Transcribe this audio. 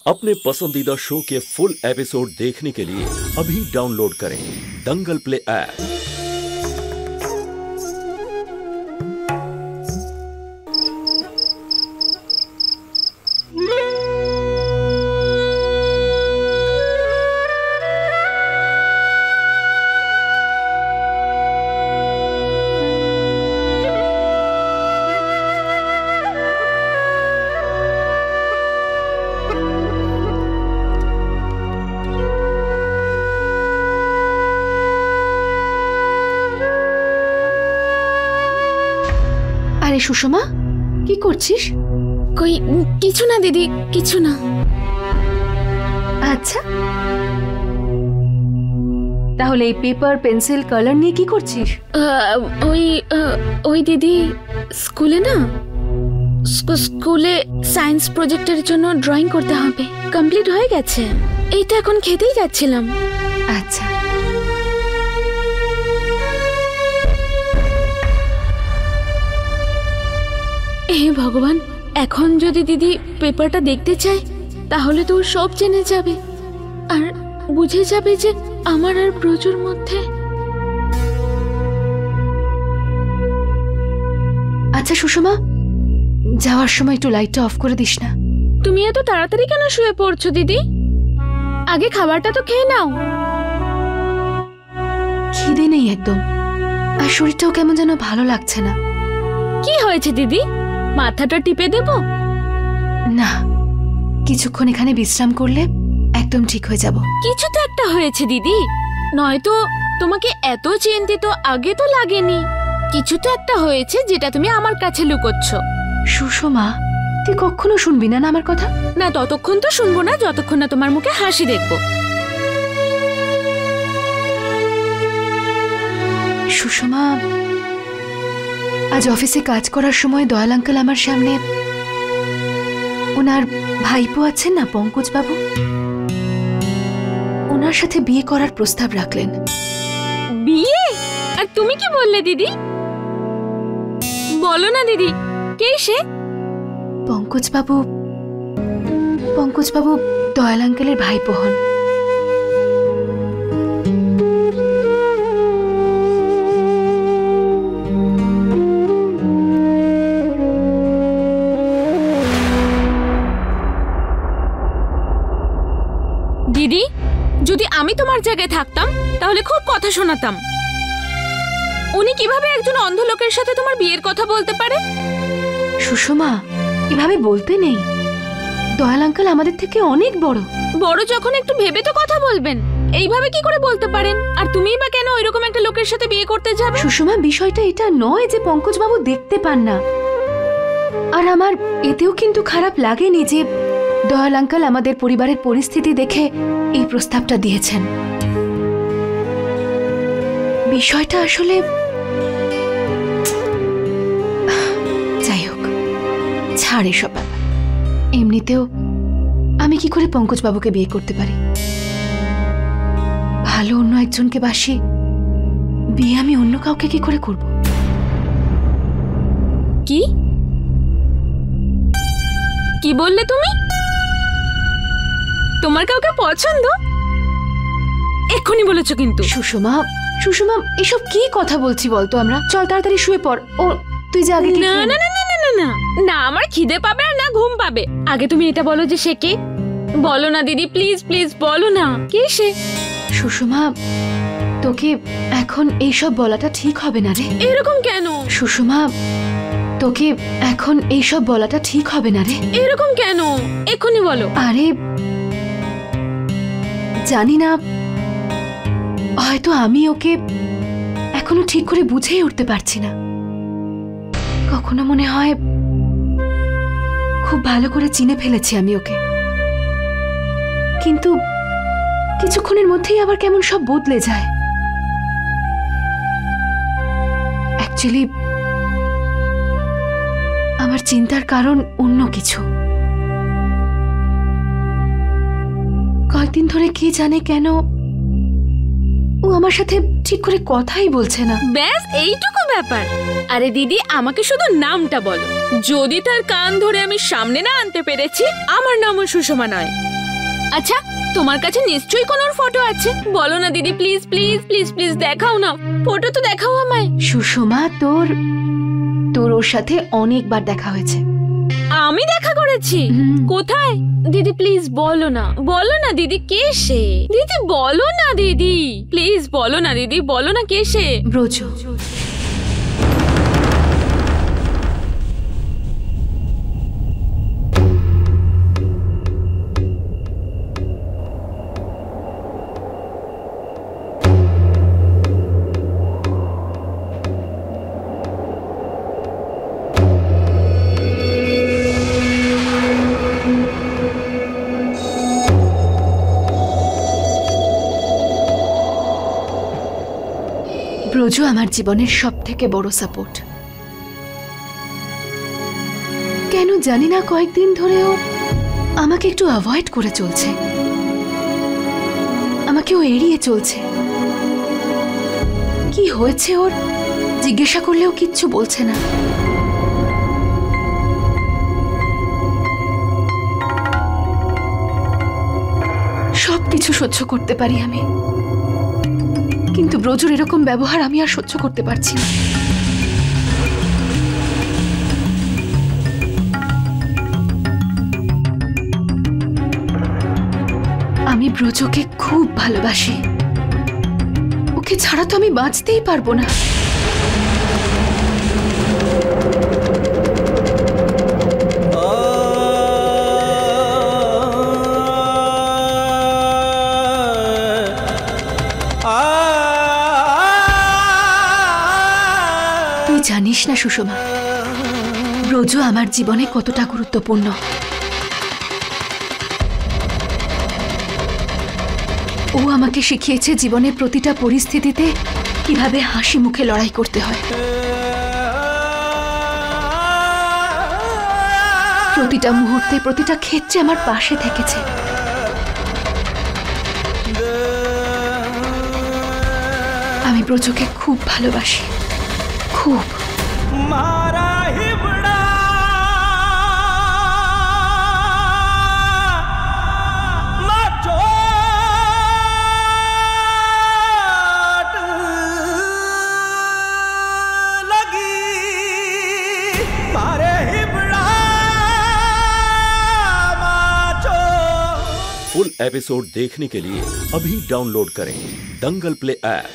अपने पसंदीदा शो के फुल एपिसोड देखने के लिए अभी डाउनलोड करें दंगल प्ले ऐप। আরে সুষমা, কি করছিস? কই কিছু না দিদি, কিছু না। আচ্ছা, তাহলে এই পেপার পেন্সিল কালার নিয়ে কি করছিস? ওই দিদি স্কুলে না, স্কুলে সায়েন্স প্রজেক্টের জন্য ড্রয়িং করতে হবে, কমপ্লিট হয়ে গেছে। এইটা এখন খেতেই যাচ্ছিলাম। আচ্ছা, হে ভগবান, এখন যদি দিদি পেপারটা দেখতে চায় তাহলে তো সব জেনে যাবে আর বুঝে যাবে যে আমার আর ব্রজুর মধ্যে। আচ্ছা সুষমা, যাওয়ার সময় একটু লাইটটা অফ করে দিস না। তুমি এত তাড়াতাড়ি কেন শুয়ে পড়ছো দিদি? আগে খাবারটা তো খেয়ে নাও। খিদে নেই একদম, আর শরীরটাও কেমন যেন ভালো লাগছে না। কি হয়েছে দিদি? মাথাটা টিপে দেব? না, কিছুক্ষণ এখানে বিশ্রাম করলে একদম ঠিক হয়ে যাব। কিছু তো একটা হয়েছে দিদি, নয়তো তোমাকে এত চিন্তিত আগে তো লাগেনি। কিছু তো একটা হয়েছে যেটা তুমি আমার কাছে লুকোচ্ছ। সুষমা, তুই কখনো শুনবি না আমার কথা? না, ততক্ষণ তো শুনবো না যতক্ষণ না তোমার মুখে হাসি দেখবো। সুষমা, আজ অফিসে কাজ করার সময় দয়াল আঙ্কেল আমার সামনে ওনার ভাইপো আছেন না, পঙ্কজ বাবু, ওনার সাথে বিয়ে করার প্রস্তাব রাখলেন। বিয়ে? আর তুমি কি বললে দিদি? বলো না দিদি, কে সে? পঙ্কজ বাবু দয়াল আঙ্কেলের ভাইপো হন। দিদি, যদি আমি তোমার জায়গায় থাকতাম তাহলে খুব কথা শোনাতাম। উনি কিভাবে একজন অন্ধ লোকের সাথে তোমার বিয়ের কথা বলতে পারে? সুষমা, এভাবে বলতে নেই। দয়াল আঙ্কেল আমাদের থেকে অনেক বড়। বড় যখন একটু ভেবে তো কথা বলবেন। এইভাবে কি করে বলতে পারেন? আর তুমিই বা কেন ওইরকম একটা লোকের সাথে বিয়ে করতে যাবে? সুষমা, বিষয়টা এটা নয় যে পঙ্কজ বাবু দেখতে পান না। আর আমার এতেও কিন্তু খারাপ লাগেনি যে দয়াল আঙ্কেল আমাদের পরিবারের পরিস্থিতি দেখে এই প্রস্তাবটা দিয়েছেন। বিষয়টা আসলে যাই হোক, ছাড় এসব ব্যাপার। এমনিতেও আমি কি করে পঙ্কজ বাবুকে বিয়ে করতে পারি? ভালো অন্য একজনকে বাসি, বিয়ে আমি অন্য কাউকে কি করে করব? কি কি বললে তুমি? তোমার কাউকে পছন্দ? এক্ষুনি বলেছো কিন্তু। সুষমা, এসব কি কথা বলছি বলতো আমরা? চল তাড়াতাড়ি শুয়ে পড়। ও তুই যা আগে। না না না না না না না, আমার খিদে পাবে আর না ঘুম পাবে। আগে তুমি এটা বলো যে সে কে। বলো না দিদি, প্লিজ প্লিজ বলো না, কে সে? সুষমা, তোকে এখন এইসব বলাটা ঠিক হবে না রে। এরকম কেন? সুষমা, তোকে এখন এইসব বলাটা ঠিক হবে না রে। এরকম কেন? এক্ষুনি বলো। আরে জানি না, হয়তো আমি ওকে এখনো ঠিক করে বুঝেই উঠতে পারছি না। কখনো মনে হয় খুব ভালো করে চিনে ফেলেছি আমি ওকে, কিন্তু কিছুক্ষণের মধ্যেই আবার কেমন সব বদলে যায়। অ্যাকচুয়ালি আমার চিন্তার কারণ অন্য কিছু। কয়েকদিন ধরে কে জানে কেন ও আমার সাথে ঠিক করে কথাই বলছে না। ব্যাস এইটুকু ব্যাপার। আরে দিদি, আমাকে শুধু নামটা বলো। যদি তার কান ধরে আমি সামনে না আনতে পেরেছি, আমার নামও সুষমা নয়। আচ্ছা, তোমার কাছে নিশ্চয়ই কোনো ফটো আছে, বলো না দিদি, প্লিজ প্লিজ প্লিজ প্লিজ দেখাও না, ফটো তো দেখাও আমায়। সুষমা, তোর ওর সাথে অনেকবার দেখা হয়েছে। আমি দেখা করেছি? কোথায়? দিদি প্লিজ বলো না, বলো না দিদি, কে সে? দিদি বলো না দিদি, প্লিজ বলো না দিদি, বলো না কে সে? ব্রজ। ব্রজ আমার জীবনের সবথেকে বড় সাপোর্ট। কেন জানি না কয়েকদিন ধরেও আমাকে একটু অ্যাভয়েড করে চলছে, আমাকেও এড়িয়ে চলছে। কি হয়েছে ওর জিজ্ঞাসা করলেও কিচ্ছু বলছে না। সবকিছু সহ্য করতে পারি আমি, কিন্তু ব্রজর এরকম ব্যবহার আমি আর সহ্য করতে পারছি না। আমি ব্রজকে খুব ভালোবাসি, ওকে ছাড়া তো আমি বাঁচতেই পারবো না। জানিস না সুষমা, ব্রজ আমার জীবনে কতটা গুরুত্বপূর্ণ। ও আমাকে শিখিয়েছে জীবনের প্রতিটা পরিস্থিতিতে কিভাবে হাসি মুখে লড়াই করতে হয়। প্রতিটা মুহূর্তে, প্রতিটা ক্ষেত্রে আমার পাশে থেকেছে। আমি ব্রজকে খুব ভালোবাসি, খুব। फुल एपिसोड देखने के लिए अभी डाउनलोड करें दंगल प्ले ऐप।